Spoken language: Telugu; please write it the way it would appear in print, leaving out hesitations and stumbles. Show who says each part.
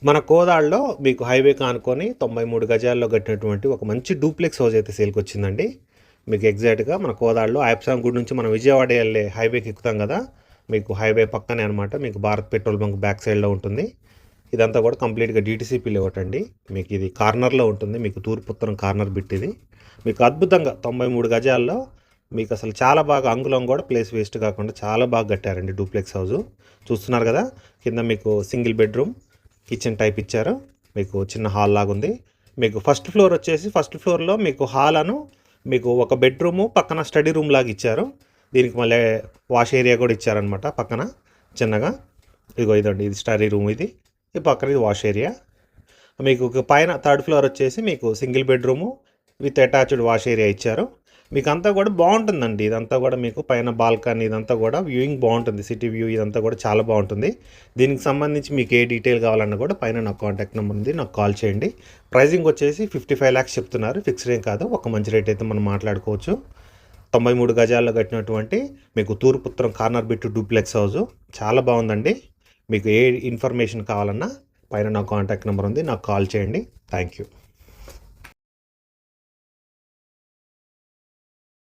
Speaker 1: మన కోదాడలో మీకు హైవేకి ఆనుకొని 93 గజాల్లో కట్టినటువంటి ఒక మంచి డూప్లెక్స్ హౌస్ అయితే సేల్కి వచ్చిందండి. మీకు ఎగ్జాక్ట్గా మన కోదాడలో ఆయప్పస్వామి గుడి నుంచి మనం విజయవాడ వెళ్ళే హైవేకి ఎక్కుతాం కదా, మీకు హైవే పక్కనే అనమాట. మీకు భారత్ పెట్రోల్ బంక్ బ్యాక్ సైడ్లో ఉంటుంది. ఇదంతా కూడా కంప్లీట్గా డీటీసీపీ లేఅవుట్ అండి. మీకు ఇది కార్నర్లో ఉంటుంది. మీకు తూర్పు ఉత్తరం కార్నర్ బిట్ ఇది. మీకు అద్భుతంగా 93 గజాల్లో మీకు అసలు చాలా బాగా అంగుళం కూడా ప్లేస్ వేస్ట్ కాకుండా చాలా బాగా కట్టారండి డూప్లెక్స్ హౌస్. చూస్తున్నారు కదా, కింద మీకు సింగిల్ బెడ్రూమ్ కిచెన్ టైప్ ఇచ్చారు. మీకు చిన్న హాల్ లాగా ఉంది. మీకు ఫస్ట్ ఫ్లోర్ వచ్చేసి ఫస్ట్ ఫ్లోర్లో మీకు హాల్ అను మీకు ఒక బెడ్రూము పక్కన స్టడీ రూమ్ లాగా ఇచ్చారు. దీనికి మళ్ళీ వాష్ ఏరియా కూడా ఇచ్చారనమాట పక్కన చిన్నగా. ఇదండి, ఇది స్టడీ రూమ్, ఇది ఈ పక్కన ఇది వాష్ ఏరియా. మీకు పైన థర్డ్ ఫ్లోర్ వచ్చేసి మీకు single bedroom with attached wash area ఇచ్చారు. మీకు అంతా కూడా బాగుంటుందండి. ఇదంతా కూడా మీకు పైన బాల్కనీ ఇదంతా కూడా వ్యూయింగ్ బాగుంటుంది. సిటీ వ్యూ ఇదంతా కూడా చాలా బాగుంటుంది. దీనికి సంబంధించి మీకు ఏ డీటెయిల్ కావాలన్నా కూడా పైన నాకు కాంటాక్ట్ నెంబర్ ఉంది, నాకు కాల్ చేయండి. ప్రైజింగ్ వచ్చేసి 55 lakhs చెప్తున్నారు. ఫిక్స్డ్ ఏం కాదు, ఒక మంచి రేట్ అయితే మనం మాట్లాడుకోవచ్చు. 93 గజాల్లో కట్టినటువంటి మీకు తూర్పుత్రం కార్నర్ బిట్ డూప్లెక్స్ హౌస్ చాలా బాగుందండి. మీకు ఏ ఇన్ఫర్మేషన్ కావాలన్నా పైన నాకు కాంటాక్ట్ నెంబర్ ఉంది, నాకు కాల్ చేయండి. Thank you.